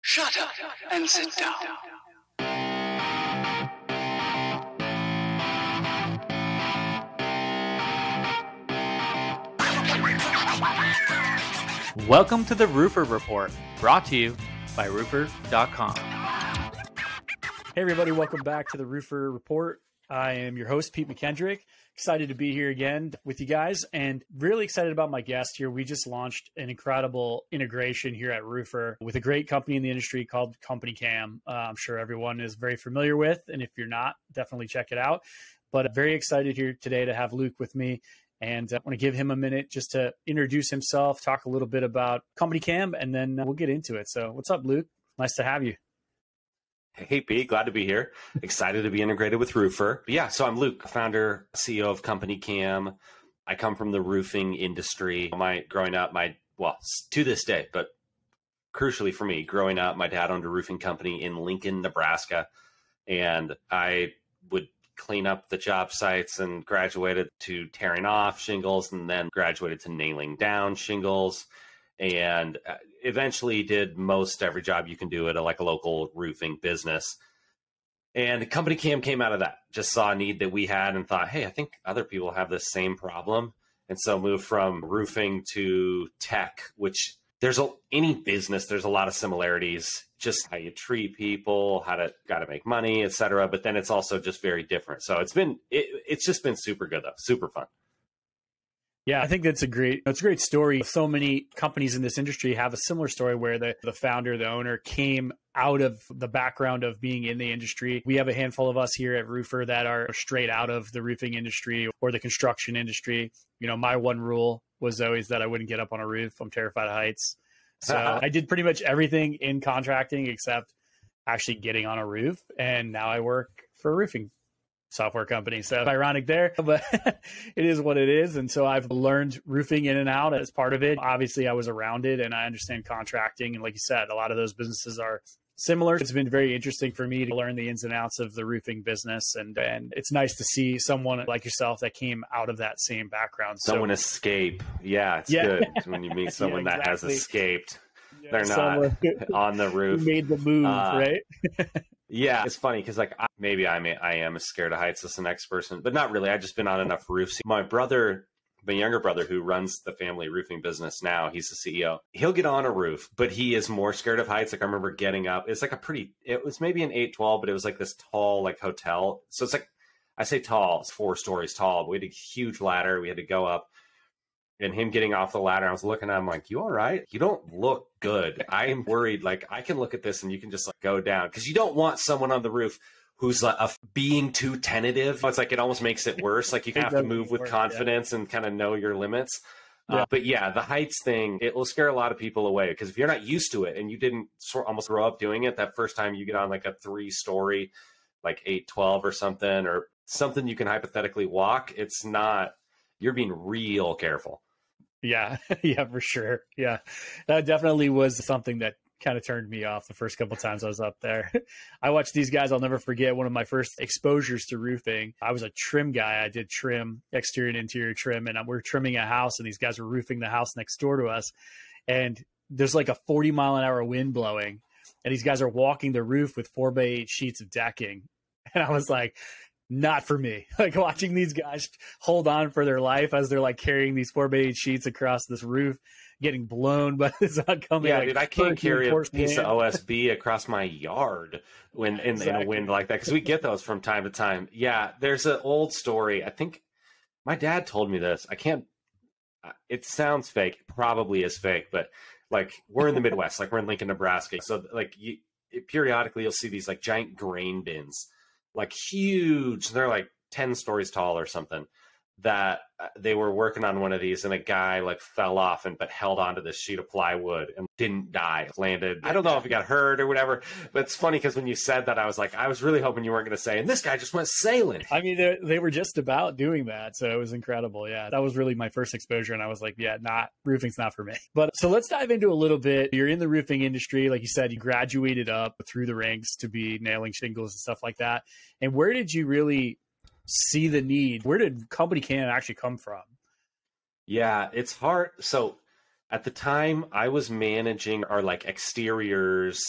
Shut up and sit down. Welcome to the Roofr Report, brought to you by Roofr.com. Hey everybody, welcome back to the Roofr Report. I am your host, Pete McKendrick. Excited to be here again with you guys and really excited about my guest here. We just launched an incredible integration here at Roofr with a great company in the industry called CompanyCam. I'm sure everyone is very familiar with, and if you're not, definitely check it out. But very excited here today to have Luke with me. And I want to give him a minute just to introduce himself, talk a little bit about CompanyCam, and then we'll get into it. So what's up, Luke? Nice to have you. Hey, Pete, glad to be here. Excited to be integrated with Roofr. Yeah, so I'm Luke, founder, CEO of CompanyCam. I come from the roofing industry. To this day, but crucially for me, growing up, my dad owned a roofing company in Lincoln, Nebraska, and I would clean up the job sites and graduated to tearing off shingles and then graduated to nailing down shingles and eventually did most every job you can do at a local roofing business. And CompanyCam came out of that, just saw a need that we had and thought, hey, I think other people have this same problem. And so moved from roofing to tech, which any business, there's a lot of similarities, just how you treat people, how to make money, et cetera. But then it's also just very different. So it's just been super good though. Super fun. Yeah, I think that's a great story. So many companies in this industry have a similar story where the founder, the owner came out of the background of being in the industry. We have a handful of us here at Roofr that are straight out of the roofing industry or the construction industry. You know, my one rule was always that I wouldn't get up on a roof. I'm terrified of heights. So I did pretty much everything in contracting except actually getting on a roof. And now I work for a roofing software company. So ironic there, but it is what it is. And so I've learned roofing in and out as part of it. Obviously I was around it and I understand contracting. And like you said, a lot of those businesses are similar. It's been very interesting for me to learn the ins and outs of the roofing business. And it's nice to see someone like yourself that came out of that same background. Someone escape. Yeah, it's good when you meet someone that has escaped. Yeah, they're not on the roof. Made the move, right? Yeah, it's funny because I am scared of heights as the next person, but not really. I've just been on enough roofs. My younger brother who runs the family roofing business now, he's the CEO. He'll get on a roof, but he is more scared of heights. Like I remember getting up. It's it was maybe an 812, but it was like this tall hotel. So it's like, I say tall, it's 4 stories tall. We had a huge ladder. We had to go up. And him getting off the ladder, I was looking at him like, you all right? You don't look good. I am worried. I can look at this and you can just go down. Because you don't want someone on the roof who's being too tentative. It's it almost makes it worse. You have to move with confidence and kind of know your limits. Yeah. But yeah, the heights thing, it will scare a lot of people away. Because if you're not used to it and you didn't almost grow up doing it, that first time you get on a 3-story, 812 or something you can hypothetically walk, you're being real careful. Yeah. Yeah, for sure. Yeah. That definitely was something that kind of turned me off the first couple of times I was up there. I watched these guys. I'll never forget one of my first exposures to roofing. I was a trim guy. I did trim, exterior and interior trim, and we're trimming a house and these guys were roofing the house next door to us. And there's a 40-mile-an-hour wind blowing and these guys are walking the roof with 4x8 sheets of decking. And I was like, not for me. Watching these guys hold on for their life as they're carrying these 4x8 sheets across this roof, getting blown by this oncoming. Yeah, dude, I can't carry a piece of OSB across my yard in a wind like that because we get those from time to time. Yeah, there's an old story. I think my dad told me this. I can't. It sounds fake. It probably is fake, but we're in the Midwest, we're in Lincoln, Nebraska. So periodically you'll see these giant grain bins. Huge, they're 10 stories tall or something, that they were working on one of these and a guy fell off but held onto this sheet of plywood and didn't die, landed. I don't know if he got hurt or whatever, but it's funny because when you said that, I was really hoping you weren't going to say, and this guy just went sailing. I mean, they were just about doing that. So it was incredible. Yeah. That was really my first exposure. And I was like, yeah, roofing's not for me. But so let's dive into a little bit. You're in the roofing industry. Like you said, you graduated up through the ranks to be nailing shingles and stuff like that. And where did you really see the need? Where did CompanyCam actually come from? Yeah, it's hard. So at the time I was managing our exteriors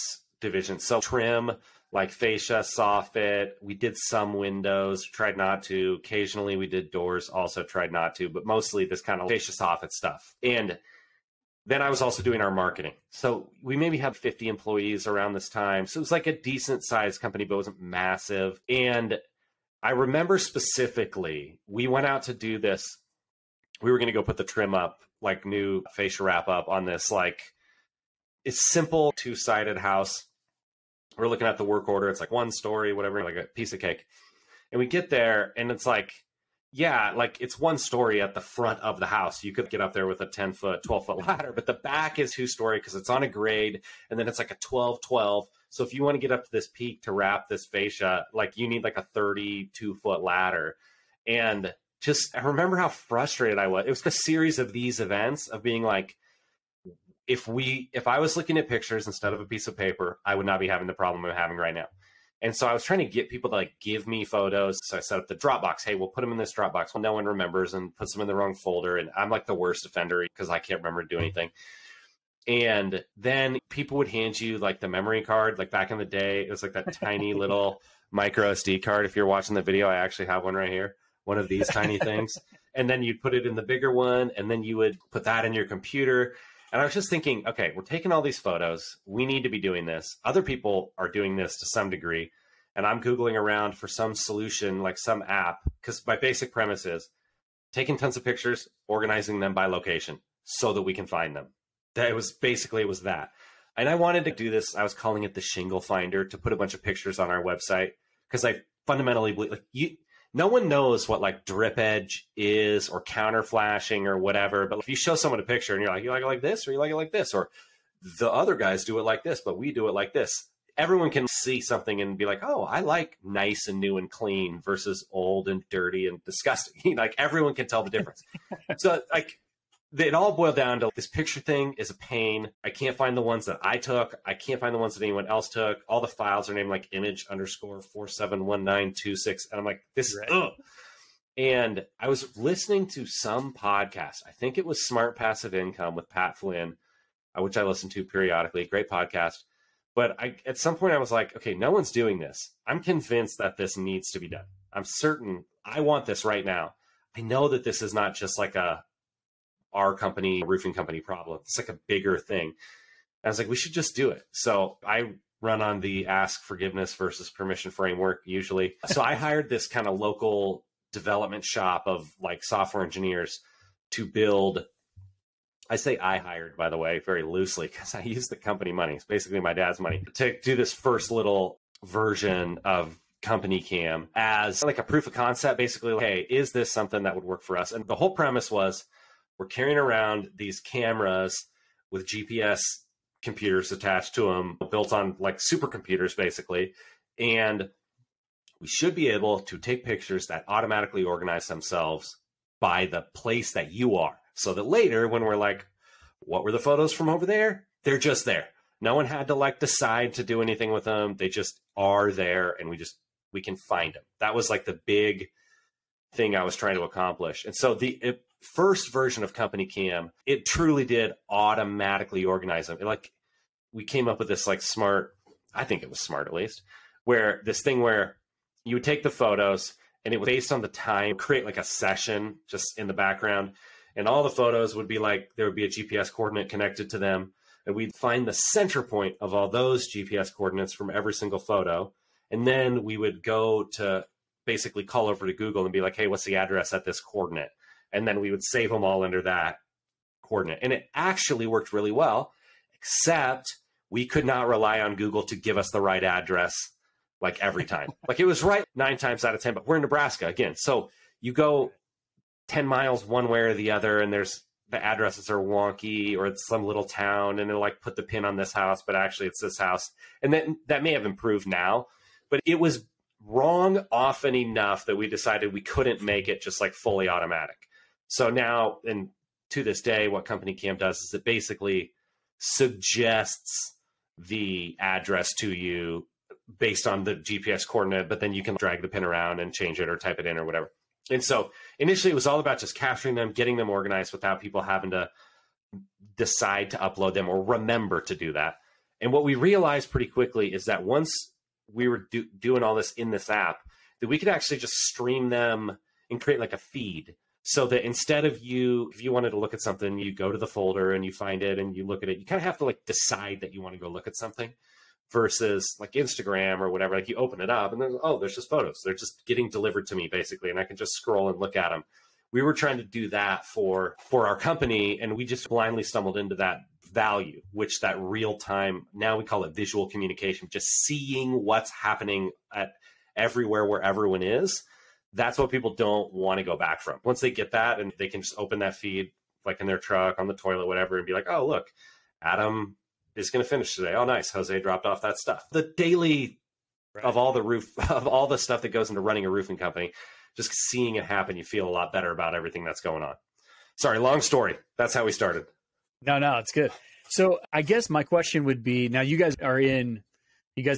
divisions. So trim, like fascia, soffit. We did some windows, tried not to. Occasionally we did doors, also tried not to, but mostly this kind of fascia soffit stuff. And then I was also doing our marketing. So we maybe had 50 employees around this time. So it was like a decent sized company, but it wasn't massive. And I remember specifically, we went out to do this. We were going to go put the trim up, like new fascia wrap up on this, like it's simple 2-sided house. We're looking at the work order. It's like 1 story, whatever, like a piece of cake. And we get there and it's like, yeah, like it's 1 story at the front of the house. You could get up there with a 10-foot, 12-foot ladder, but the back is 2-story because it's on a grade. And then it's like a 12-12. So if you want to get up to this peak to wrap this fascia, like you need like a 32-foot ladder. And I remember how frustrated I was. It was a series of these events of being like, if I was looking at pictures instead of a piece of paper, I would not be having the problem I'm having right now. And so I was trying to get people to like give me photos. So I set up the Dropbox. Hey, we'll put them in this Dropbox. Well, no one remembers and puts them in the wrong folder. And I'm like the worst offender because I can't remember to do anything. And then people would hand you like the memory card. Like back in the day, it was like that tiny little micro SD card. If you're watching the video, I actually have one right here. One of these tiny things. And then you'd put it in the bigger one. And then you would put that in your computer. And I was just thinking, okay, we're taking all these photos. We need to be doing this. Other people are doing this to some degree. And I'm Googling around for some solution, like some app, because my basic premise is taking tons of pictures, organizing them by location so that we can find them. It was that. And I wanted to do this. I was calling it the shingle finder, to put a bunch of pictures on our website, because I fundamentally believe no one knows what like drip edge is or counter flashing or whatever. But if you show someone a picture and you're like, you like it like this, or you like it like this, or the other guys do it like this, but we do it like this. Everyone can see something and be like, oh, I like nice and new and clean versus old and dirty and disgusting. Like everyone can tell the difference. So like it all boiled down to this picture thing is a pain. I can't find the ones that I took. I can't find the ones that anyone else took. All the files are named like image_471926. And I'm like, this is, ugh. And I was listening to some podcast. I think it was Smart Passive Income with Pat Flynn, which I listen to periodically. Great podcast. But at some point I was like, okay, no one's doing this. I'm convinced that this needs to be done. I'm certain I want this right now. I know that this is not just like our company, roofing company problem. It's like a bigger thing. And I was like, we should just do it. So I run on the ask forgiveness versus permission framework usually. So I hired this kind of local development shop of like software engineers to build. I say I hired, by the way, very loosely, because I used the company money. It's basically my dad's money to do this first little version of CompanyCam as like a proof of concept. Basically, like, hey, is this something that would work for us? And the whole premise was we're carrying around these cameras with GPS computers attached to them, built on like supercomputers, basically. And we should be able to take pictures that automatically organize themselves by the place that you are. So that later when we're like, what were the photos from over there? They're just there. No one had to like decide to do anything with them. They just are there and we can find them. That was like the big thing I was trying to accomplish. And so the first version of CompanyCam, it truly did automatically organize them. Like we came up with this like smart, I think it was smart at least, where this thing where you would take the photos and it was based on the time, create like a session just in the background. And all the photos would be like, there would be a GPS coordinate connected to them. And we'd find the center point of all those GPS coordinates from every single photo. And then we would go to basically call over to Google and be like, hey, what's the address at this coordinate? And then we would save them all under that coordinate. And it actually worked really well, except we could not rely on Google to give us the right address like every time. Like it was right 9 times out of 10, but we're in Nebraska again. So you go 10 miles one way or the other, and there's the addresses are wonky, or it's some little town and it'll like put the pin on this house, but actually it's this house. And then that may have improved now, but it was wrong often enough that we decided we couldn't make it just like fully automatic. So now, and to this day, what CompanyCam does is it basically suggests the address to you based on the GPS coordinate, but then you can drag the pin around and change it or type it in or whatever. And so initially it was all about just capturing them, getting them organized without people having to decide to upload them or remember to do that. And what we realized pretty quickly is that once we were doing all this in this app, that we could actually just stream them and create like a feed. So that instead of if you wanted to look at something, you go to the folder and you find it and you look at it. You kind of have to like decide that you want to go look at something versus like Instagram or whatever. Like you open it up and there's just photos. They're just getting delivered to me basically. And I can just scroll and look at them. We were trying to do that for our company. And we just blindly stumbled into that value, which that real time, now we call it visual communication, just seeing what's happening at everywhere where everyone is. That's what people don't want to go back from. Once they get that and they can just open that feed, like in their truck, on the toilet, whatever, and be like, oh, look, Adam is going to finish today. Oh, nice. Jose dropped off that stuff. The daily of all the stuff that goes into running a roofing company, just seeing it happen, you feel a lot better about everything that's going on. Sorry, long story. That's how we started. No, it's good. So I guess my question would be, now you guys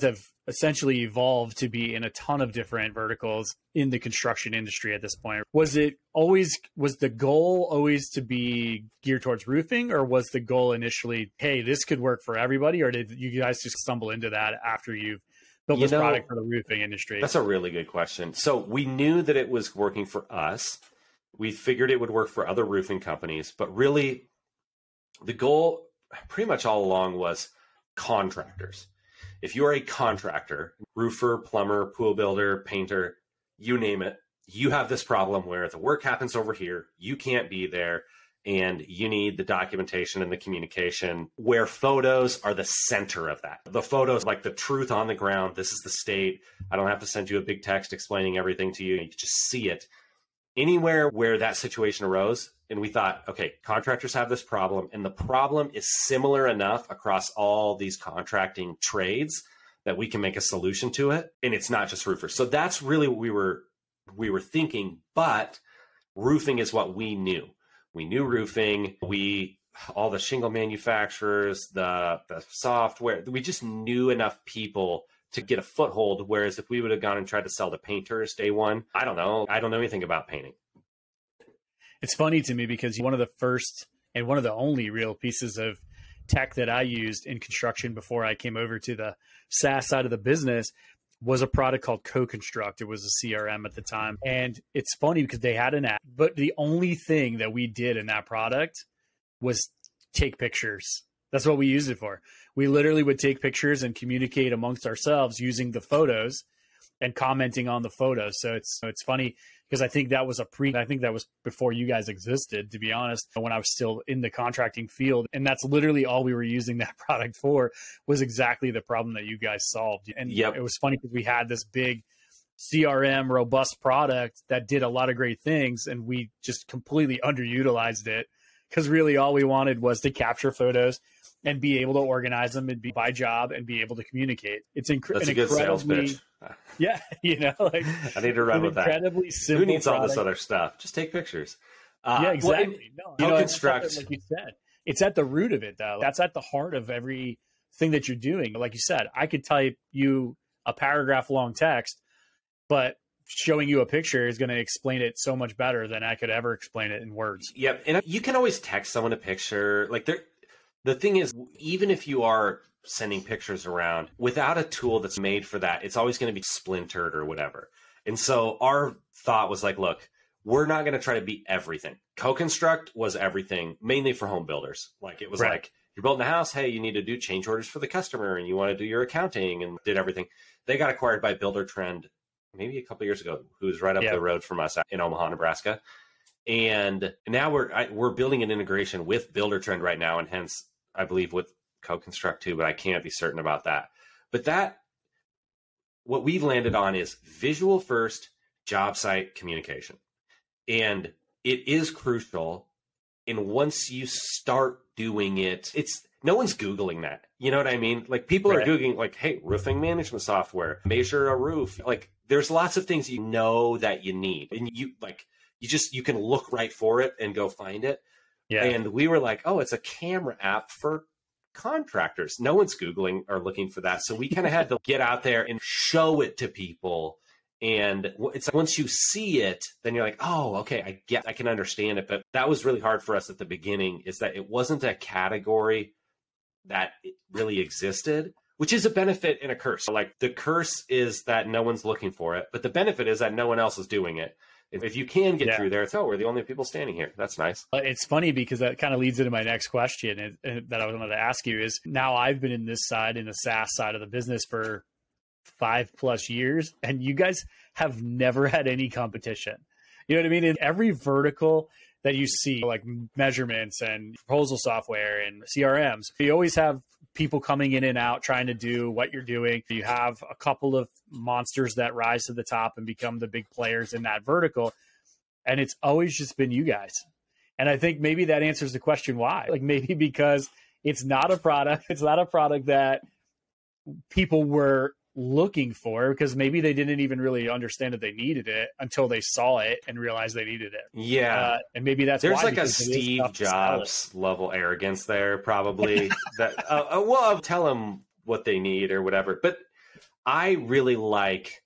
have essentially evolved to be in a ton of different verticals in the construction industry at this point. Was the goal always to be geared towards roofing, or was the goal initially, hey, this could work for everybody? Or did you guys just stumble into that after you've built this product for the roofing industry? That's a really good question. So we knew that it was working for us. We figured it would work for other roofing companies, but really the goal pretty much all along was contractors. If you are a contractor, roofer, plumber, pool builder, painter, you name it, you have this problem where the work happens over here, you can't be there, and you need the documentation and the communication where photos are the center of that. The photos, like the truth on the ground, this is the state. I don't have to send you a big text explaining everything to you. You can just see it. Anywhere where that situation arose, and we thought, okay, contractors have this problem, and the problem is similar enough across all these contracting trades that we can make a solution to it, and it's not just roofers. So that's really what we were thinking, but roofing is what we knew. We knew roofing. All the shingle manufacturers, the software, we just knew enough people to get a foothold. Whereas if we would have gone and tried to sell to painters day one, I don't know anything about painting. It's funny to me because one of the first and one of the only real pieces of tech that I used in construction before I came over to the SaaS side of the business was a product called CoConstruct. It was a CRM at the time. And it's funny because they had an app, but the only thing that we did in that product was take pictures. That's what we used it for. We literally would take pictures and communicate amongst ourselves using the photos and commenting on the photos. So it's funny because I think that was before you guys existed, to be honest, when I was still in the contracting field. And that's literally all we were using that product for, was exactly the problem that you guys solved. And It was funny because we had this big CRM robust product that did a lot of great things, and we just completely underutilized it because really all we wanted was to capture photos and be able to organize them and be by job and be able to communicate. It's That's a good sales pitch. Yeah, I need to run with that. Incredibly simple. Who needs product. all this other stuff? Just take pictures. Yeah, exactly. CoConstruct, like you said, it's at the root of it, though. That's at the heart of everything that you're doing. Like you said, I could type you a paragraph long text, but showing you a picture is going to explain it so much better than I could ever explain it in words. Yep, and you can always text someone a picture. The thing is, even if you are sending pictures around, without a tool that's made for that, it's always going to be splintered or whatever. And so our thought was like, look, we're not going to try to be everything. CoConstruct was everything, mainly for home builders. Like it was like, you're building a house, hey, you need to do change orders for the customer and you want to do your accounting, and did everything. They got acquired by Builder Trend maybe a couple of years ago, who's right up the road from us in Omaha, Nebraska. And now we're building an integration with Builder Trend right now, and hence I believe with CoConstruct too, but I can't be certain about that. But what we've landed on is visual first, job site communication. And it is crucial. And once you start doing it, no one's Googling that. You know what I mean? Like people are Googling like, hey, roofing management software, measure a roof. Like there's lots of things that you need. And you can look right for it and go find it. Yeah. And we were like, oh, it's a camera app for contractors. No one's Googling or looking for that. So we kind of had to get out there and show it to people. And it's like, once you see it, then you're like, oh, okay, I can understand it. But that was really hard for us at the beginning, is that it wasn't a category that really existed, which is a benefit and a curse. So like the curse is that no one's looking for it, but the benefit is that no one else is doing it. If you can get through there, it's, we're the only people standing here. That's nice. It's funny because that kind of leads into my next question that I wanted to ask you is, now I've been in this side, in the SaaS side of the business for 5+ years, and you guys have never had any competition. You know what I mean? In every vertical that you see, like measurements and proposal software and CRMs, you always have people coming in and out trying to do what you're doing. You have a couple of monsters that rise to the top and become the big players in that vertical. And it's always just been you guys. And I think maybe that answers the question why. Like maybe because it's not a product. It's not a product that people were looking for, because maybe they didn't even really understand that they needed it until they saw it and realized they needed it. Yeah. And maybe that's there's why, like a Steve Jobs level arrogance there, probably that, well, I'll tell them what they need or whatever. But I really like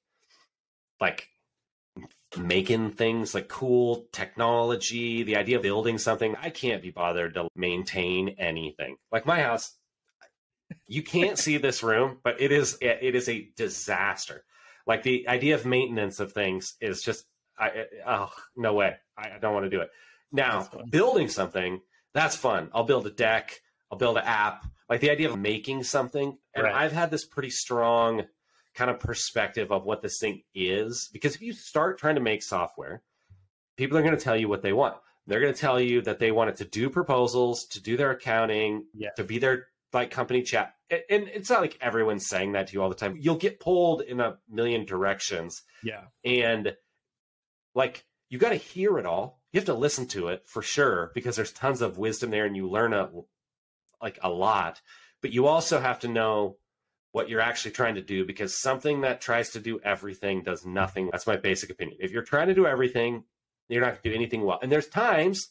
making things, like cool technology, the idea of building something. I can't be bothered to maintain anything. Like my house, you can't see this room, but it is a disaster. Like the idea of maintenance of things is just, no way. I don't want to do it. Now, building something, that's fun. I'll build a deck. I'll build an app. Like the idea of making something. And right. I've had this pretty strong kind of perspective of what this thing is, because if you start trying to make software, people are going to tell you what they want. They're going to tell you that they want it to do proposals, to do their accounting, to be their like company chat. And it's not like everyone's saying that to you all the time. You'll get pulled in a million directions. Yeah. And like, you got to hear it all. You have to listen to it for sure, because there's tons of wisdom there and you learn a lot, but you also have to know what you're actually trying to do, because something that tries to do everything does nothing. That's my basic opinion. If you're trying to do everything, you're not going to do anything well. And there's times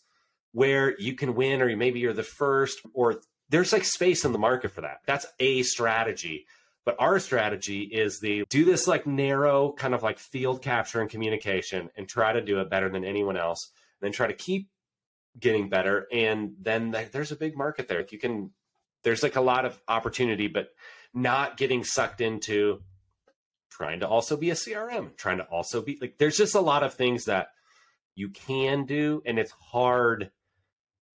where you can win, or maybe you're the first, or there's like space in the market for that. That's a strategy. But our strategy is do this like narrow kind of like field capture and communication and try to do it better than anyone else. And then try to keep getting better. And then there's a big market there. There's like a lot of opportunity, but not getting sucked into trying to also be a CRM, trying to also be like, there's just a lot of things that you can do. And it's hard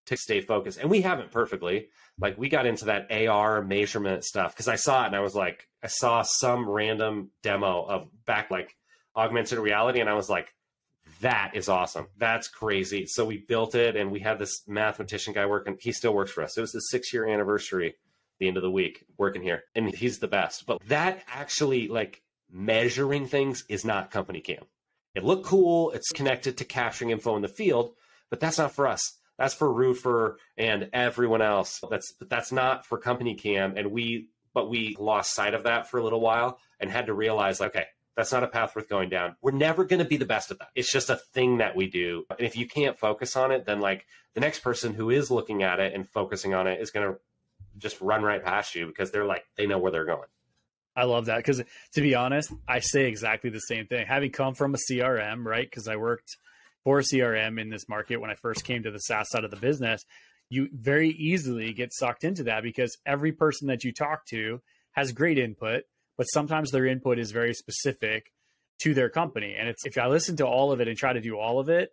to stay focused. And we haven't perfectly. Like we got into that AR measurement stuff because I saw it and I was like, I saw some random demo of back like augmented reality. And I was like, that is awesome. That's crazy. So we built it, and we had this mathematician guy working. He still works for us. It was the 6-year anniversary, the end of the week, working here. And he's the best. But that actually, like, measuring things is not CompanyCam. It looked cool. It's connected to capturing info in the field, but that's not for us. That's for Roofr and everyone else. That's not for CompanyCam. And we lost sight of that for a little while and had to realize, like, okay, that's not a path worth going down. We're never going to be the best at that. It's just a thing that we do. And if you can't focus on it, then like the next person who is looking at it and focusing on it is going to just run right past you, because they know where they're going. I love that, because to be honest, I say exactly the same thing. Having come from a CRM, right? Because I worked for a CRM in this market when I first came to the SaaS side of the business, you very easily get sucked into that, because every person that you talk to has great input, but sometimes their input is very specific to their company. And if I listen to all of it and try to do all of it,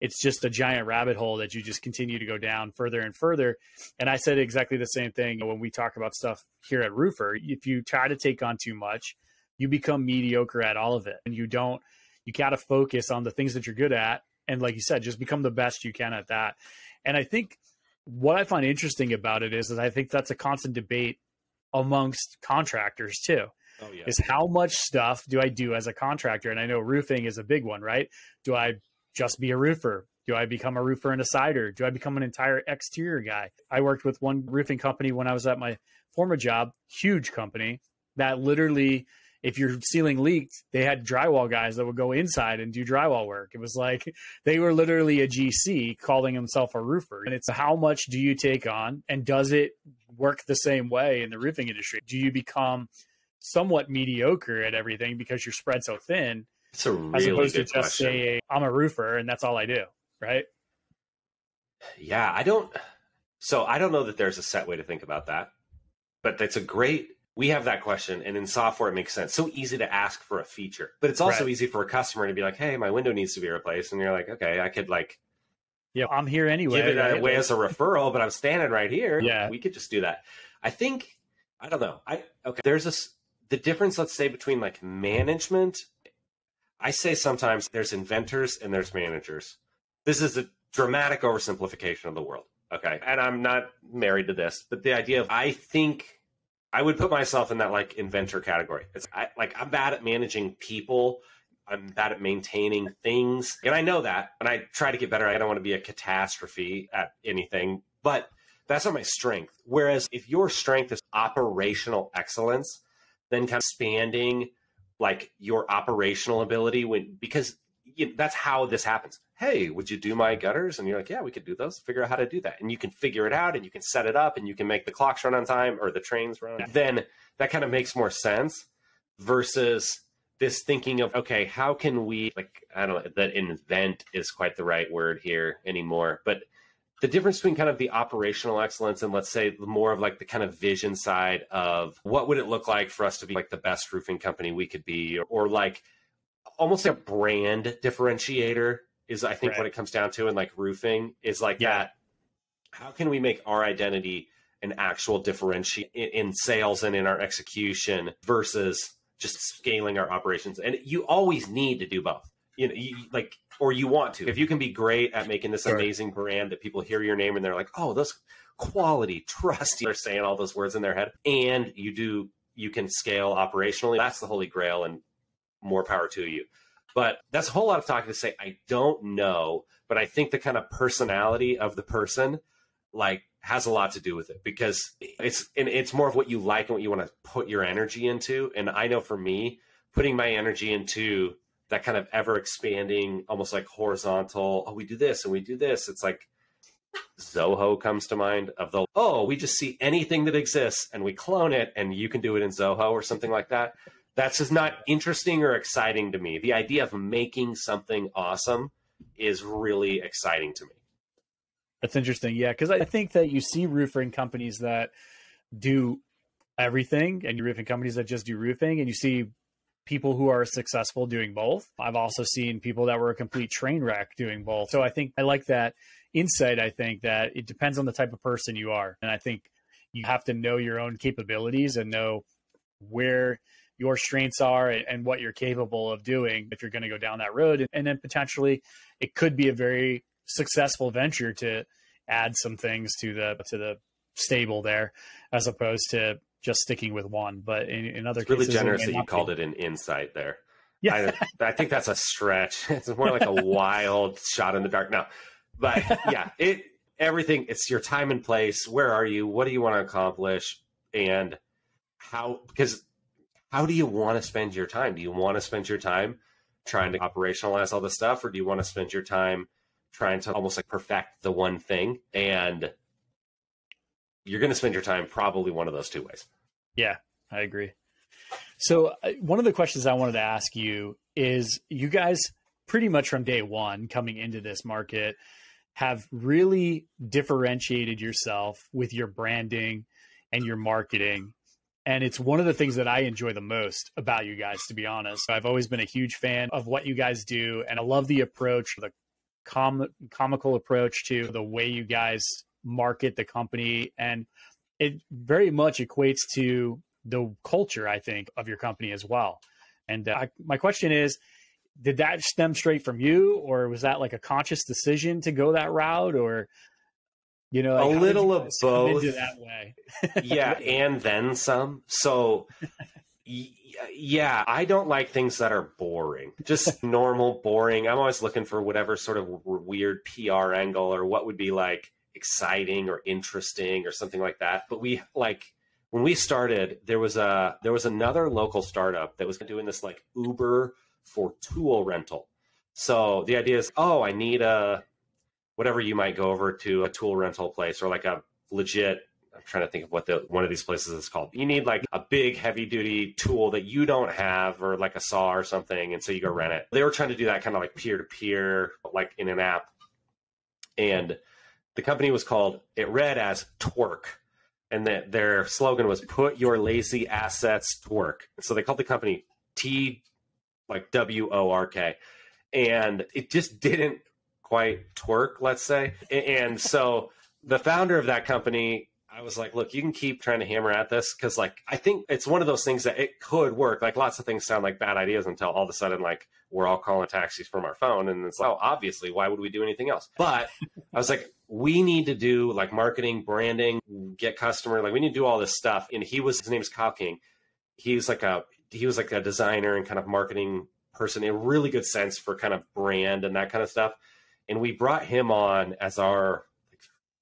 it's just a giant rabbit hole that you just continue to go down further and further. And I said exactly the same thing when we talk about stuff here at Roofr. If you try to take on too much, you become mediocre at all of it. And you got to focus on the things that you're good at. And like you said, just become the best you can at that. And I think what I find interesting about it is I think that's a constant debate amongst contractors too. Oh, yeah. Is how much stuff do I do as a contractor? And I know roofing is a big one, right? Do I just be a roofer? Do I become a roofer and a sider? Do I become an entire exterior guy? I worked with one roofing company when I was at my former job, huge company, that literally, if your ceiling leaked, they had drywall guys that would go inside and do drywall work. It was like they were literally a GC calling himself a roofer. And it's how much do you take on, and does it work the same way in the roofing industry? Do you become somewhat mediocre at everything because you're spread so thin, it's a really as opposed good to just question. say, I'm a roofer and that's all I do, right? Yeah, I don't know that there's a set way to think about that. But that's we have that question. And in software, it makes sense. So easy to ask for a feature, but it's also easy for a customer to be like, hey, my window needs to be replaced. And you're like, okay, I could yeah, I'm here anyway. Give it away as a referral, but I'm standing right here. Yeah. We could just do that. I don't know. There's the difference, let's say, between like management. I say sometimes there's inventors and there's managers. This is a dramatic oversimplification of the world. Okay. And I'm not married to this, but the idea of, I think I would put myself in that like inventor category. I'm bad at managing people. I'm bad at maintaining things. And I know that, and I try to get better. I don't want to be a catastrophe at anything, but that's not my strength. Whereas if your strength is operational excellence, then kind of expanding like your operational ability because that's how this happens. Hey, would you do my gutters? And you're like, yeah, we could do those. Figure out how to do that. And you can figure it out and you can set it up and you can make the clocks run on time or the trains run. Then that kind of makes more sense versus this thinking of, okay, how can we, like, I don't know that invent is quite the right word here anymore, but the difference between kind of the operational excellence and let's say more of like the kind of vision side of what would it look like for us to be like the best roofing company we could be, or like almost a brand differentiator is I think what it comes down to in like roofing is like that. How can we make our identity an actual differentiator in sales and in our execution versus just scaling our operations? And you always need to do both, or you want to. If you can be great at making this amazing brand that people hear your name and they're like, oh, those quality, trust, they're saying all those words in their head, and you can scale operationally, that's the holy grail, and more power to you. But that's a whole lot of talking to say, I don't know, but I think the kind of personality of the person like has a lot to do with it, because it's more of what you like and what you want to put your energy into. And I know for me, putting my energy into that kind of ever expanding, almost like horizontal, we do this and we do this. It's like Zoho comes to mind we just see anything that exists and we clone it and you can do it in Zoho or something like that. That's just not interesting or exciting to me. The idea of making something awesome is really exciting to me. That's interesting. Yeah. Cause I think that you see roofing companies that do everything and roofing companies that just do roofing, and you see people who are successful doing both. I've also seen people that were a complete train wreck doing both. So I think I like that insight. I think that it depends on the type of person you are. And I think you have to know your own capabilities and know where your strengths are and what you're capable of doing if you're going to go down that road. And then potentially it could be a very successful venture to add some things to the stable there, as opposed to just sticking with one. But in other cases, really generous that you called it an insight there. Yeah. I think that's a stretch. It's more like a wild shot in the dark. No, but yeah, everything, it's your time and place. Where are you? What do you want to accomplish? And how do you want to spend your time? Do you want to spend your time trying to operationalize all this stuff? Or do you want to spend your time trying to almost like perfect the one thing? And you're going to spend your time probably one of those two ways. Yeah, I agree. So one of the questions I wanted to ask you is, you guys pretty much from day one coming into this market have really differentiated yourself with your branding and your marketing. And it's one of the things that I enjoy the most about you guys, to be honest. I've always been a huge fan of what you guys do. And I love the approach, the comical approach to the way you guys market the company. And it very much equates to the culture, I think, of your company as well. And my question is, did that stem straight from you, or was that like a conscious decision to go that route, or, like a little of both that way? Yeah. And then some. So yeah, I don't like things that are boring, just normal, boring. I'm always looking for whatever sort of weird PR angle or what would be like exciting or interesting or something like that. But when we started, there was another local startup that was doing this like Uber for tool rental. So the idea is, I need whatever, you might go over to a tool rental place or like a legit, I'm trying to think of what one of these places is called. You need like a big heavy duty tool that you don't have, or like a saw or something. And so you go rent it. They were trying to do that kind of like peer to peer, like in an app. And the company was called, it read as Twerk. and that their slogan was "Put your lazy assets to work." So they called the company WORK, and it just didn't quite twerk, let's say. And so the founder of that company, I was like, look, you can keep trying to hammer at this, because like I think it's one of those things that it could work. Like lots of things sound like bad ideas until all of a sudden like we're all calling taxis from our phone, and it's like, oh, obviously, why would we do anything else? But I was like, we need to do like marketing, branding, get customer, like we need to do all this stuff. And his name is Kyle King. He was like a designer and kind of marketing person in really good sense for kind of brand and that kind of stuff. And we brought him on as our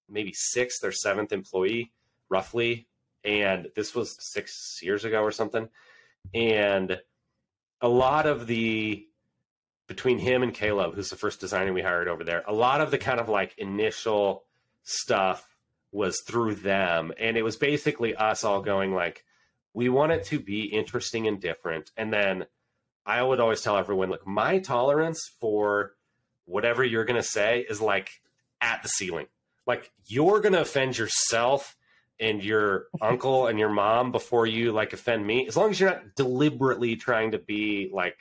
maybe 6th or 7th employee, roughly. And this was 6 years ago or something. And a lot of between him and Caleb, who's the first designer we hired over there, a lot of the kind of like initial stuff was through them. And it was basically us all going like, we want it to be interesting and different. And then I would always tell everyone, look, my tolerance for whatever you're going to say is like at the ceiling. Like you're going to offend yourself and your uncle and your mom before you like offend me. As long as you're not deliberately trying to be like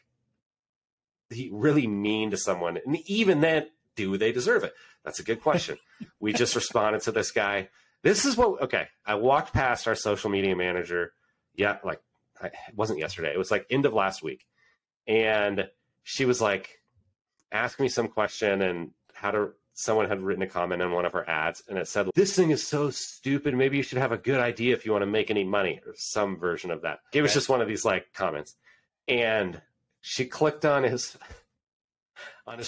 really mean to someone. And even then, do they deserve it? That's a good question. We just responded to this guy. I walked past our social media manager. Yeah. Like it wasn't yesterday. It was like end of last week. And she was like, ask me some question, and someone had written a comment on one of her ads, and it said, this thing is so stupid. Maybe you should have a good idea if you want to make any money, or some version of that. It was just one of these like comments. And she clicked on his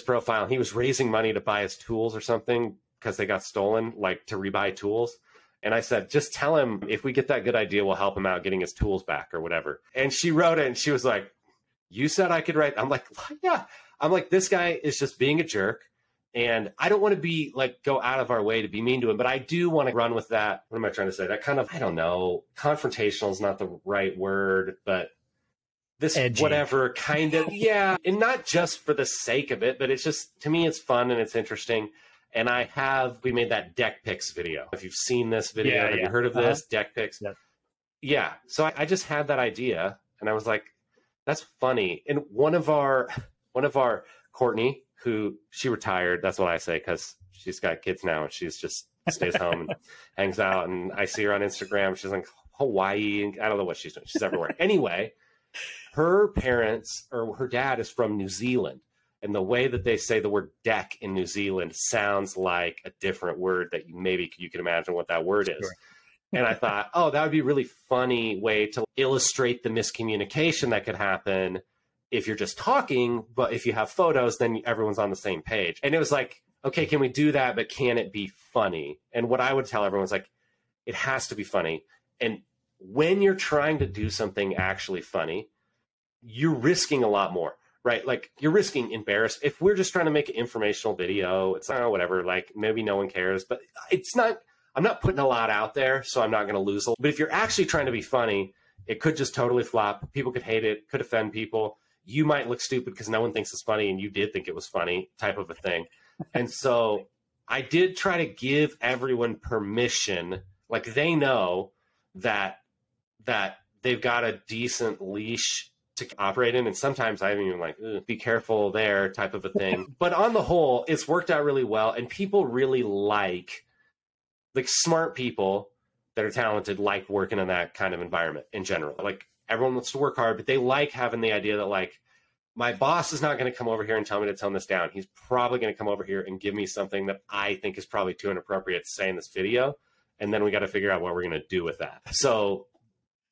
profile, and he was raising money to buy his tools or something because they got stolen, like to rebuy tools. And I said, just tell him if we get that good idea, we'll help him out getting his tools back or whatever. And she wrote it, and she was like, you said I could write. I'm like, yeah. I'm like, this guy is just being a jerk. And I don't want to be like, go out of our way to be mean to him, but I do want to run with that. What am I trying to say? That kind of, I don't know, confrontational is not the right word, but this edgy, whatever kind of, yeah. And not just for the sake of it, but it's just, to me, it's fun and it's interesting. And we made that deck picks video. If you've seen this video, have you heard of this? Deck picks? Yeah. So I just had that idea, and I was like, that's funny. And one of our Courtney, who she retired, that's what I say, because she's got kids now and she's just stays home and hangs out. And I see her on Instagram. She's in Hawaii, and I don't know what she's doing. She's everywhere. Anyway, her parents, or her dad, is from New Zealand. And the way that they say the word deck in New Zealand sounds like a different word that maybe you can imagine what that word is. Sure. And I thought, oh, that would be a really funny way to illustrate the miscommunication that could happen if you're just talking, but if you have photos, then everyone's on the same page. And it was like, okay, can we do that? But can it be funny? And what I would tell everyone is like, it has to be funny. And when you're trying to do something actually funny, you're risking a lot more, right? Like you're risking embarrassment. If we're just trying to make an informational video, it's not whatever, like maybe no one cares, but I'm not putting a lot out there, so I'm not going to lose a lot. But if you're actually trying to be funny, it could just totally flop. People could hate it, could offend people. You might look stupid because no one thinks it's funny and you did think it was funny, type of a thing. And so I did try to give everyone permission, like they know that they've got a decent leash to operate in. And sometimes I'm even like, be careful there, type of a thing. But on the whole, it's worked out really well. And people really like smart people that are talented, like working in that kind of environment in general. Like everyone wants to work hard, but they like having the idea that like, my boss is not going to come over here and tell me to tone this down. He's probably going to come over here and give me something that I think is probably too inappropriate to say in this video. And then we got to figure out what we're going to do with that. So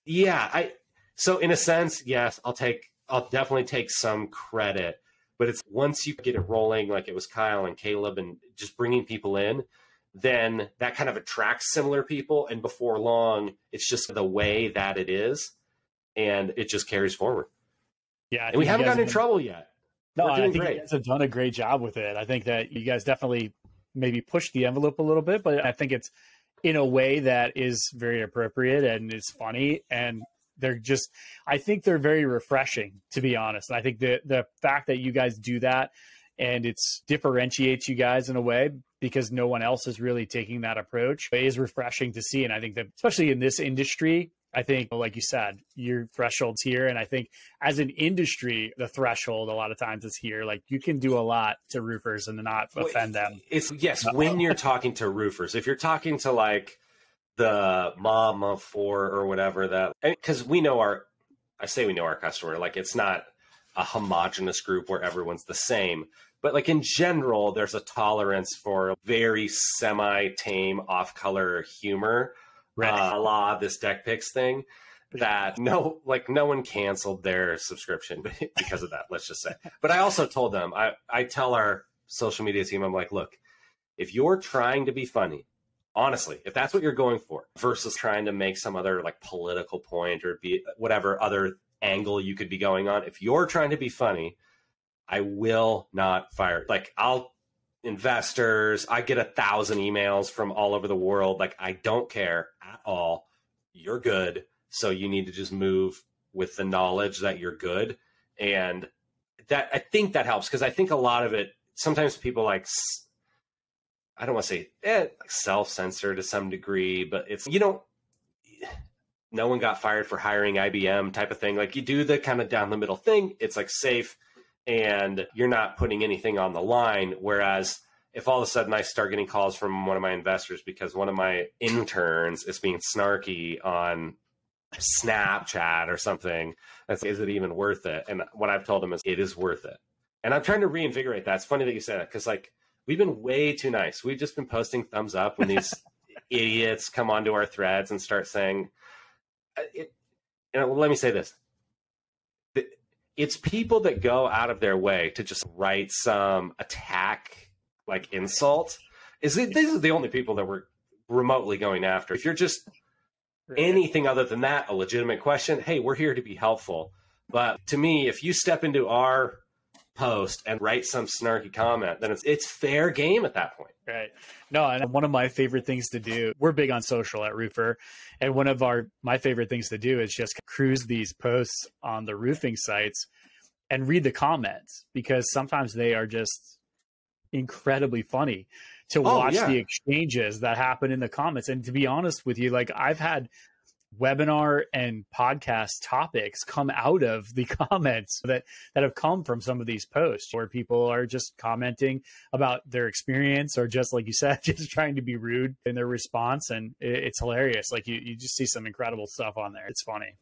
yeah, so in a sense, yes, I'll definitely take some credit, but it's once you get it rolling, like it was Kyle and Caleb and just bringing people in, then that kind of attracts similar people. And before long, it's just the way that it is. And it just carries forward. Yeah. And we haven't gotten in trouble yet. No, I think you guys have done a great job with it. I think that you guys definitely maybe pushed the envelope a little bit, but I think it's in a way that is very appropriate and is funny. And I think they're very refreshing, to be honest. And I think the fact that you guys do that and differentiates you guys in a way, because no one else is really taking that approach. It is refreshing to see. And I think that, especially in this industry, I think, like you said, your threshold's here. And I think as an industry, the threshold a lot of times is here. Like you can do a lot to roofers and not offend them. Yes, when you're talking to roofers, if you're talking to like the mom of four or whatever, that, because we know I say we know our customer, like it's not a homogenous group where everyone's the same. But like in general, there's a tolerance for very semi-tame off-color humor, Right. a la this deck picks thing, that no one canceled their subscription because of that, let's just say. But I also told them, I tell our social media team, I'm like, look, if you're trying to be funny, honestly, if that's what you're going for, versus trying to make some other like political point or be whatever other angle you could be going on, if you're trying to be funny, I will not fire. Like investors, I get 1,000 emails from all over the world. Like I don't care at all. You're good. So you need to just move with the knowledge that you're good. And that, I think that helps, because I think a lot of it, sometimes people like, I don't want to say like self-censor to some degree, but it's, no one got fired for hiring IBM type of thing. Like you do the kind of down the middle thing. It's like safe and you're not putting anything on the line. Whereas if all of a sudden I start getting calls from one of my investors because one of my interns is being snarky on Snapchat or something, is it even worth it? And what I've told them is it is worth it. And I'm trying to reinvigorate that. It's funny that you said that, because like we've been way too nice. We've just been posting thumbs up when these idiots come onto our threads and start saying it. And let me say this. It's people that go out of their way to just write some attack, like insult. These are the only people that we're remotely going after. If you're just anything other than that, a legitimate question, hey, we're here to be helpful. But to me, if you step into our post and write some snarky comment, then it's fair game at that point. Right. No, and one of my favorite things to do, we're big on social at Roofr, and one of my favorite things to do is just cruise these posts on the roofing sites and read the comments, because sometimes they are just incredibly funny to watch the exchanges that happen in the comments. And to be honest with you, like I've had webinar and podcast topics come out of the comments that have come from some of these posts, where people are just commenting about their experience, or just like you said, just trying to be rude in their response. And it's hilarious. Like you just see some incredible stuff on there. It's funny.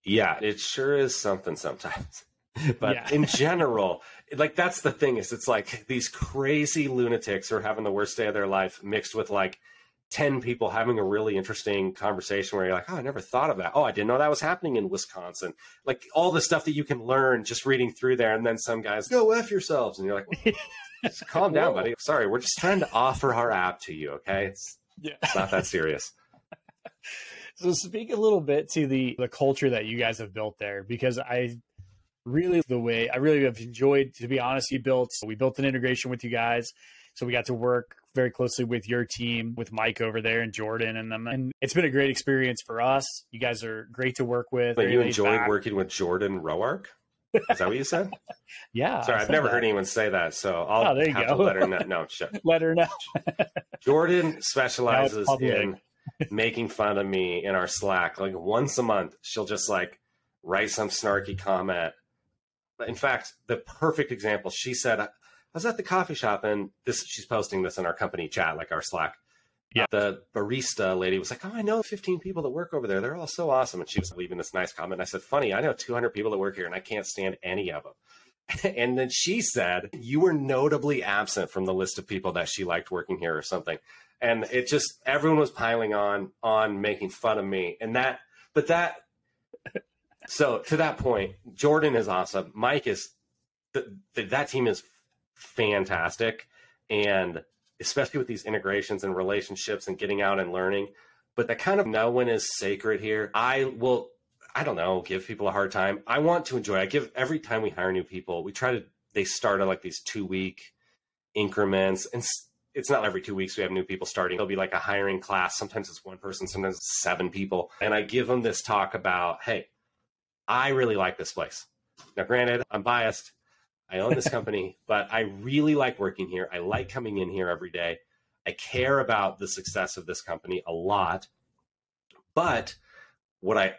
Yeah, it sure is something sometimes. But in general, like that's the thing, is it's like these crazy lunatics are having the worst day of their life mixed with like 10 people having a really interesting conversation where you're like, oh, I never thought of that. Oh, I didn't know that was happening in Wisconsin. Like all the stuff that you can learn just reading through there. And then some guys go F yourselves. And you're like, well, just calm down, buddy. Sorry, we're just trying to offer our app to you. Okay. It's not that serious. So speak a little bit to the culture that you guys have built there, because I really have enjoyed, to be honest, we built an integration with you guys. So we got to work very closely with your team, with Mike over there and Jordan and them. And it's been a great experience for us. You guys are great to work with. But you enjoyed working with Jordan Roark? Is that what you said? Yeah. Sorry, I've never heard anyone say that. So I'll have to let her know. No, shut. Let her know. Jordan specializes in making fun of me in our Slack. Like once a month, she'll just like write some snarky comment. In fact, the perfect example, she said, I was at the coffee shop, and she's posting this in our company chat, like our Slack. Yeah. The barista lady was like, oh, I know 15 people that work over there. They're all so awesome. And she was leaving this nice comment. And I said, funny, I know 200 people that work here, and I can't stand any of them. And then she said, you were notably absent from the list of people that she liked working here or something. And it just, everyone was piling on making fun of me. So to that point, Jordan is awesome. Mike is, that team is fantastic. And especially with these integrations and relationships and getting out and learning, but that kind of no one is sacred here. I don't know, give people a hard time. I want to enjoy. Every time we hire new people, they start at like these 2-week increments, and it's not every 2 weeks we have new people starting. There'll be like a hiring class. Sometimes it's one person, sometimes it's 7 people. And I give them this talk about, hey, I really like this place. Now, granted, I'm biased. I own this company, but I really like working here. I like coming in here every day. I care about the success of this company a lot. But what I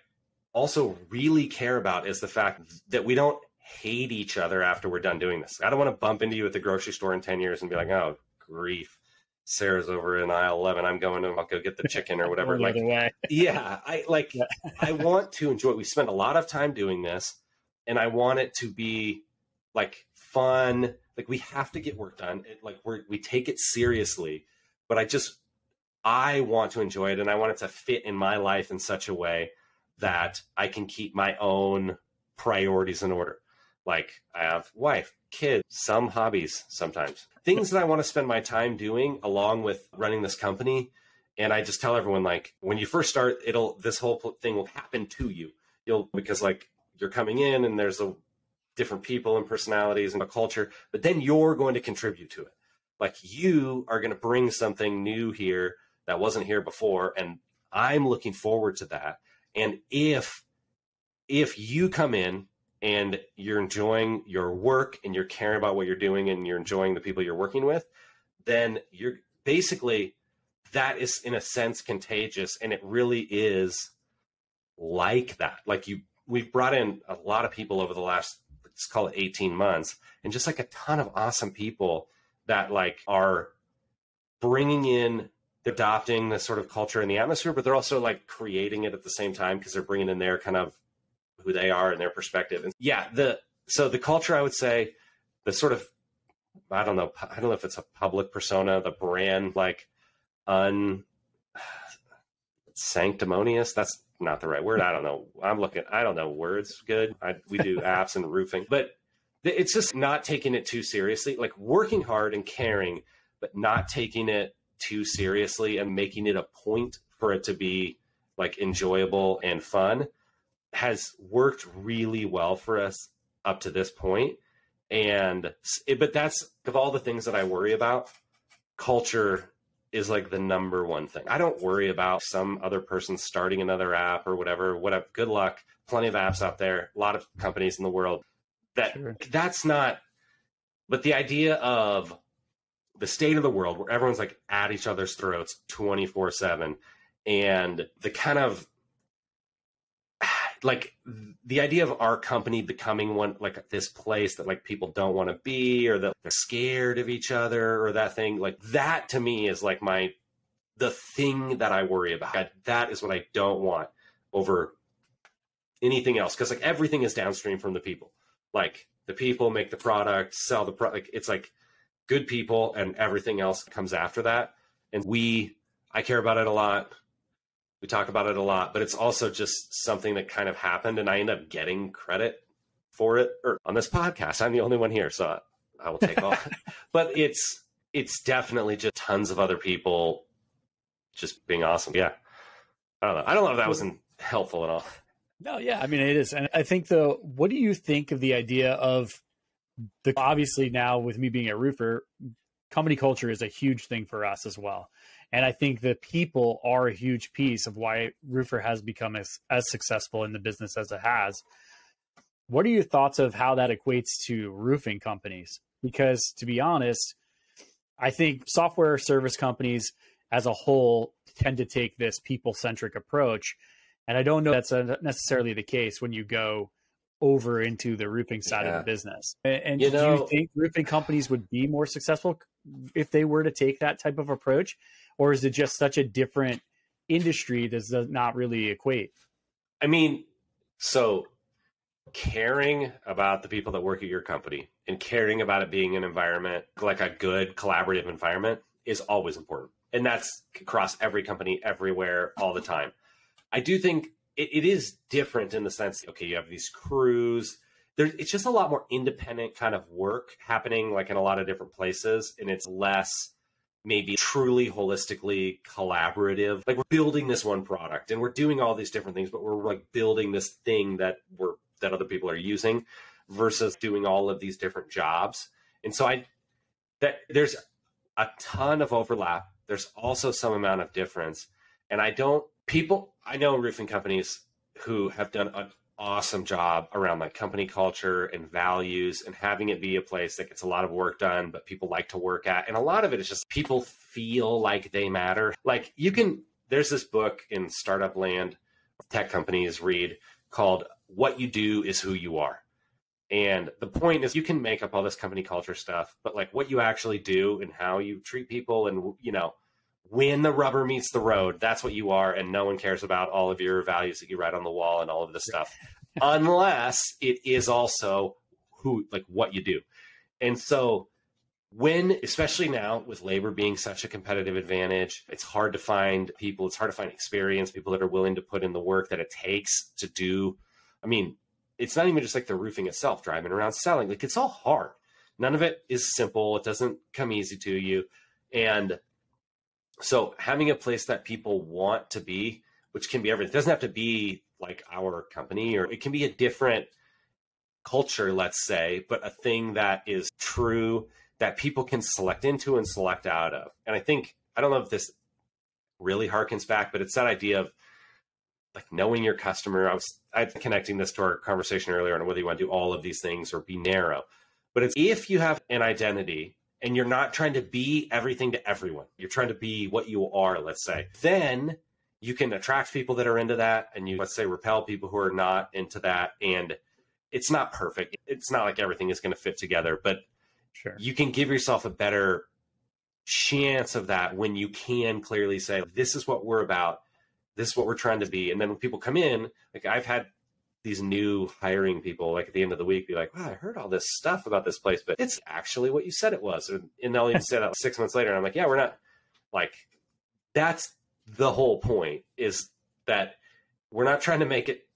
also really care about is the fact that we don't hate each other after we're done doing this. I don't want to bump into you at the grocery store in 10 years and be like, oh, grief. Sarah's over in aisle 11. I'll go get the chicken or whatever. Like, yeah, I want to enjoy it. We spend a lot of time doing this, and I want it to be like fun. Like, we have to get work done. We take it seriously, but I want to enjoy it, and I want it to fit in my life in such a way that I can keep my own priorities in order. Like, I have wife, kids, some hobbies sometimes, things that I want to spend my time doing along with running this company. And I just tell everyone, like, when you first start, this whole thing will happen to you. Because like you're coming in and there's different people and personalities and a culture, but then you're going to contribute to it. Like, you are going to bring something new here that wasn't here before. And I'm looking forward to that. And if you come in and you're enjoying your work and you're caring about what you're doing and you're enjoying the people you're working with, then you're basically, that is in a sense contagious. And it really is like that. Like, we've brought in a lot of people over the last, let's call it 18 months, and just like a ton of awesome people that like are bringing in, adopting the sort of culture and the atmosphere, but they're also like creating it at the same time because they're bringing in their kind of who they are and their perspective. And yeah, so the culture, I would say, the sort of, I don't know if it's a public persona, the brand, like sanctimonious. That's not the right word. I don't know. I don't know words good. We do apps and roofing, but it's just not taking it too seriously, like working hard and caring, but not taking it too seriously and making it a point for it to be like enjoyable and fun has worked really well for us up to this point. But that's, of all the things that I worry about, culture is like the number one thing. I don't worry about some other person starting another app or whatever. Good luck. Plenty of apps out there, a lot of companies in the world that's not, but the idea of the state of the world where everyone's like at each other's throats 24/7, and the kind of like the idea of our company becoming one, like this place that like people don't want to be, or that they're scared of each other, or that thing, like that to me is like the thing that I worry about. That is what I don't want over anything else. Cause like everything is downstream from the people. Like the people make the product, sell the product. It's like good people, and everything else comes after that. And I care about it a lot. We talk about it a lot, but it's also just something that kind of happened, and I end up getting credit for it. Or on this podcast, I'm the only one here, so I will take all. But it's definitely just tons of other people just being awesome. Yeah. I don't know if that wasn't helpful at all. No, yeah. I mean, it is. And I think, though, what do you think of the idea of obviously now with me being a roofer, company culture is a huge thing for us as well. And I think the people are a huge piece of why Roofr has become as successful in the business as it has. What are your thoughts of how that equates to roofing companies? Because to be honest, I think software service companies as a whole tend to take this people-centric approach. And I don't know that's necessarily the case when you go over into the roofing side of the business. And do you think roofing companies would be more successful if they were to take that type of approach? Or is it just such a different industry that does not really equate? I mean, so caring about the people that work at your company and caring about it being an environment, like a good collaborative environment, is always important. And that's across every company, everywhere, all the time. I do think it is different in the sense, okay, you have these crews. It's just a lot more independent kind of work happening, like in a lot of different places. And it's less maybe truly holistically collaborative. Like we're building this one product and we're doing all these different things, but we're like building this thing that other people are using versus doing all of these different jobs. And so there's a ton of overlap. There's also some amount of difference. And I know roofing companies who have done awesome job around like company culture and values and having it be a place that gets a lot of work done, but people like to work at. And a lot of it is just people feel like they matter. Like there's this book in startup land, tech companies read, called What You Do Is Who You Are. And the point is you can make up all this company culture stuff, but like what you actually do and how you treat people and, when the rubber meets the road, that's what you are. And no one cares about all of your values that you write on the wall and all of this stuff, unless it is also what you do. And so especially now with labor being such a competitive advantage, it's hard to find people, it's hard to find experienced people that are willing to put in the work that it takes to do. I mean, it's not even just like the roofing itself, driving around selling, like it's all hard. None of it is simple. It doesn't come easy to you. And so having a place that people want to be, which can be everything, it doesn't have to be like our company, or it can be a different culture, let's say, but a thing that is true that people can select into and select out of. And I don't know if this really harkens back, but it's that idea of like knowing your customer. I'm connecting this to our conversation earlier on whether you want to do all of these things or be narrow, but it's if you have an identity and you're not trying to be everything to everyone, you're trying to be what you are, let's say, then you can attract people that are into that. And you, let's say, repel people who are not into that. And it's not perfect. It's not like everything is going to fit together, but sure, you can give yourself a better chance of that when you can clearly say, this is what we're about. This is what we're trying to be. And then when people come in, like I've had these new hiring people, like at the end of the week, be like, wow, I heard all this stuff about this place, but it's actually what you said it was. And they'll even say that 6 months later. And I'm like, yeah, we're not like, that's the whole point, is that we're not trying to make it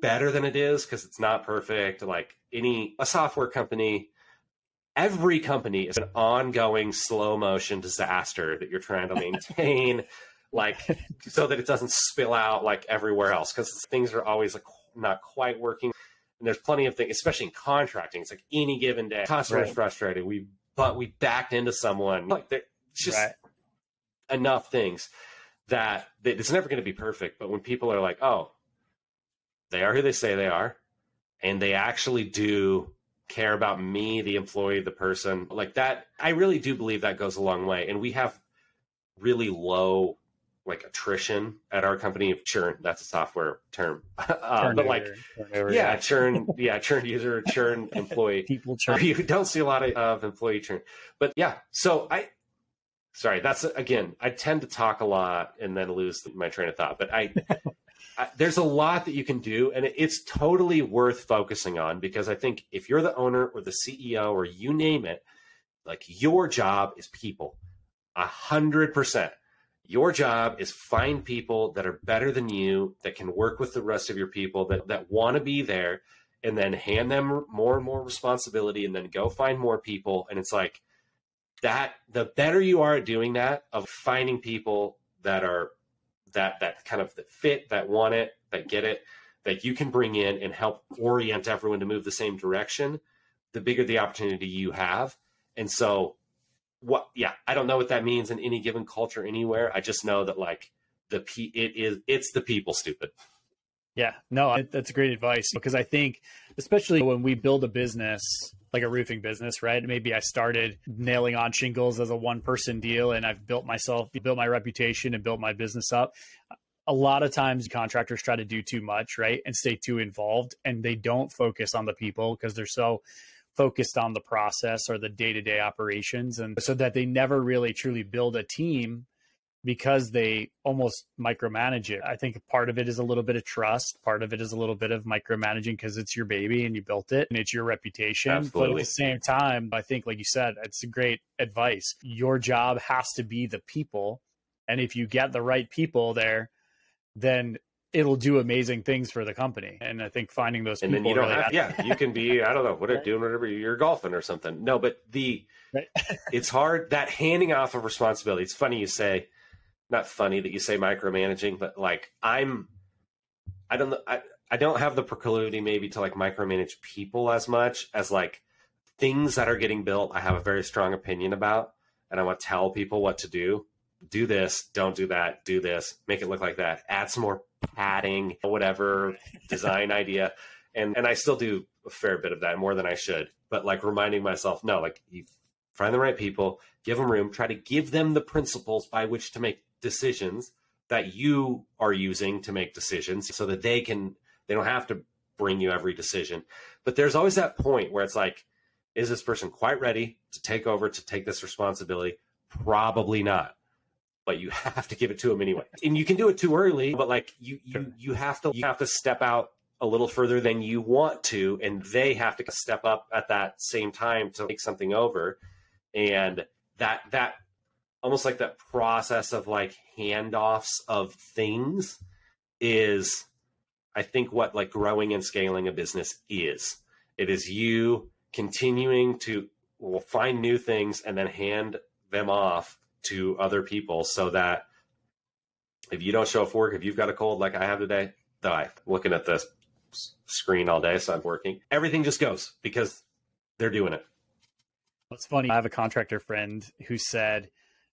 better than it is, because it's not perfect. Like a software company, every company is an ongoing slow motion disaster that you're trying to maintain, like so that it doesn't spill out like everywhere else, because things are always like not quite working. And there's plenty of things, especially in contracting. It's like any given day, customer's frustrated. We backed into someone. Like it's just enough things that it's never going to be perfect. But when people are like, oh, they are who they say they are, and they actually do care about me, the employee, the person, like that, I really do believe that goes a long way. And we have really low like attrition at our company. Of churn, that's a software term. But like churn user, churn employee. People churn. You don't see a lot of employee churn. But yeah, so that's again, I tend to talk a lot and then lose my train of thought. But there's a lot that you can do, and it's totally worth focusing on, because I think if you're the owner or the CEO or you name it, like your job is people, 100%. Your job is find people that are better than you, that can work with the rest of your people, that want to be there, and then hand them more and more responsibility, and then go find more people. And it's like that, the better you are at doing that, of finding people that are that kind of that fit, that want it, that get it, that you can bring in and help orient everyone to move the same direction, the bigger the opportunity you have. And so I don't know what that means in any given culture anywhere. I just know that like it's the people, stupid. Yeah, no, that's great advice, because I think especially when we build a business, like a roofing business, right? Maybe I started nailing on shingles as a one-person deal, and I've built my reputation and built my business up. A lot of times contractors try to do too much, right? And stay too involved, and they don't focus on the people because they're so focused on the process or the day-to-day operations. And so that they never really truly build a team, because they almost micromanage it. I think part of it is a little bit of trust. Part of it is a little bit of micromanaging, because it's your baby and you built it and it's your reputation. Absolutely. But at the same time, I think, like you said, it's a great advice. Your job has to be the people. And if you get the right people there, then it'll do amazing things for the company. And I think finding those people. And then you don't really you can be, I don't know, doing whatever, you're golfing or something. No, but it's hard, that handing off of responsibility. It's funny you say, not funny that you say micromanaging, but like I don't have the proclivity maybe to like micromanage people as much as like things that are getting built. I have a very strong opinion about, and I want to tell people what to do. Do this, don't do that, do this, make it look like that, add some more padding, whatever design idea. And I still do a fair bit of that, more than I should. But like reminding myself, no, like you find the right people, give them room, try to give them the principles by which to make decisions that you are using to make decisions so that they don't have to bring you every decision. But there's always that point where it's like, is this person quite ready to take over, to take this responsibility? Probably not. But you have to give it to them anyway. And you can do it too early, but like you have to step out a little further than you want to, and they have to step up at that same time to take something over. And that almost like that process of like handoffs of things is, I think, what like growing and scaling a business is. It is you continuing to find new things and then hand them off to other people, so that if you don't show up for work, if you've got a cold like I have today, die looking at this screen all day, so I'm working. Everything just goes because they're doing it. It's funny. I have a contractor friend who said,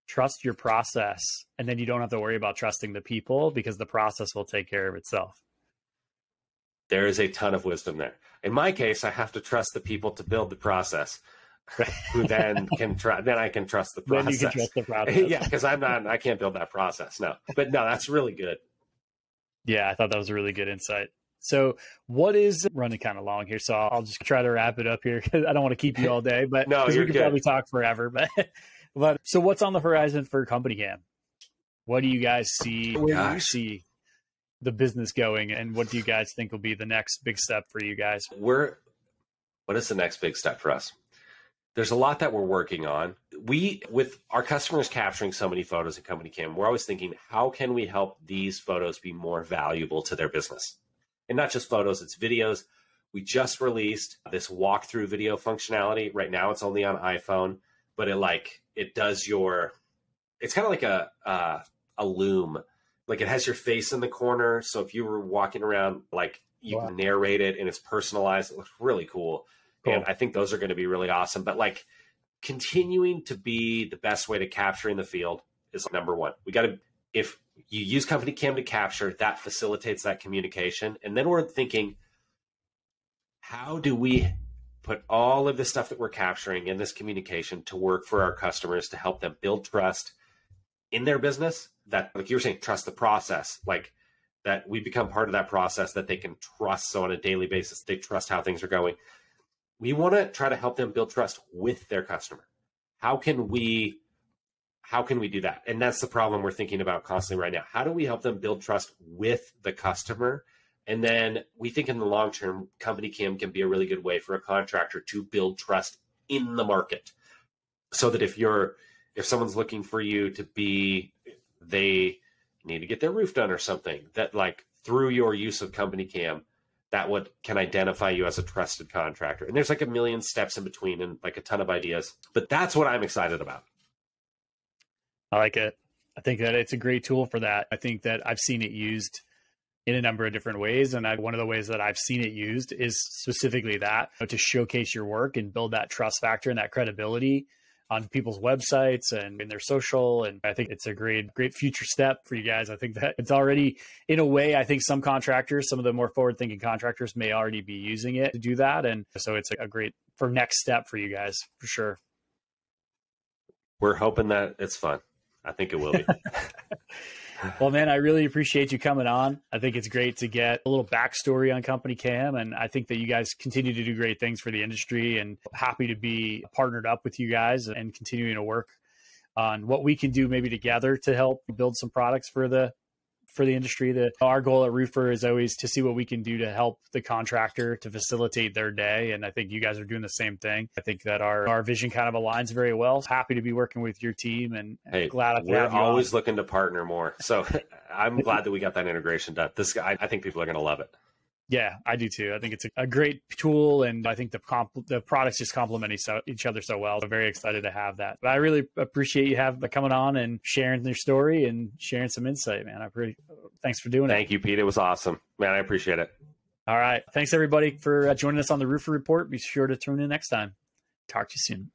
trust your process, and then you don't have to worry about trusting the people because the process will take care of itself. There is a ton of wisdom there. In my case, I have to trust the people to build the process. Who then then I can trust the process. Then you can trust the process. Yeah, because I can't build that process. No, but no, that's really good. Yeah, I thought that was a really good insight. So what is running kind of long here? So I'll just try to wrap it up here because I don't want to keep you all day, but no, we could good. Probably talk forever. But so what's on the horizon for CompanyCam? What do you guys see? Where do you see the business going, and what do you guys think will be the next big step for you guys? What is the next big step for us? There's a lot that we're working on. With our customers capturing so many photos in CompanyCam, we're always thinking, how can we help these photos be more valuable to their business? And not just photos, it's videos. We just released this walkthrough video functionality. Right now it's only on iPhone, but it does it's kind of like a loom. Like it has your face in the corner. So if you were walking around, like you can narrate it and it's personalized. It looks really cool. And I think those are going to be really awesome. But like continuing to be the best way to capture in the field is number one. If you use CompanyCam to capture, that facilitates that communication. And then we're thinking, how do we put all of the stuff that we're capturing in this communication to work for our customers to help them build trust in their business? That, like you were saying, trust the process, like that we become part of that process that they can trust. So on a daily basis, they trust how things are going. We want to try to help them build trust with their customer. How can we do that? And that's the problem we're thinking about constantly right now. How do we help them build trust with the customer? And then we think in the long term, CompanyCam can be a really good way for a contractor to build trust in the market. So that if someone's looking for you they need to get their roof done or something, that like through your use of CompanyCam, that can identify you as a trusted contractor. And there's like a million steps in between and like a ton of ideas, but that's what I'm excited about. I like it. I think that it's a great tool for that. I think that I've seen it used in a number of different ways. And one of the ways that I've seen it used is specifically that, to showcase your work and build that trust factor and that credibility on people's websites and in their social. And I think it's a great future step for you guys. I think that it's already, in a way, I think some contractors, some of the more forward-thinking contractors may already be using it to do that. And so it's a great next step for you guys, for sure. We're hoping that it's fun. I think it will be. Well, man, I really appreciate you coming on. I think it's great to get a little backstory on CompanyCam, and I think that you guys continue to do great things for the industry, and happy to be partnered up with you guys and continuing to work on what we can do maybe together to help build some products for the industry. Our goal at Roofr is always to see what we can do to help the contractor to facilitate their day. And I think you guys are doing the same thing. I think that our vision kind of aligns very well. Happy to be working with your team, and glad I can have you always on. Looking to partner more. So I'm glad that we got that integration done. I think people are going to love it. Yeah, I do too. I think it's a great tool, and I think the products just complement each other so well. So very excited to have that. But I really appreciate you coming on and sharing your story and sharing some insight, man. Thanks for doing it. Thank you, Pete. It was awesome, man. I appreciate it. All right. Thanks everybody for joining us on the Roofr Report. Be sure to tune in next time. Talk to you soon.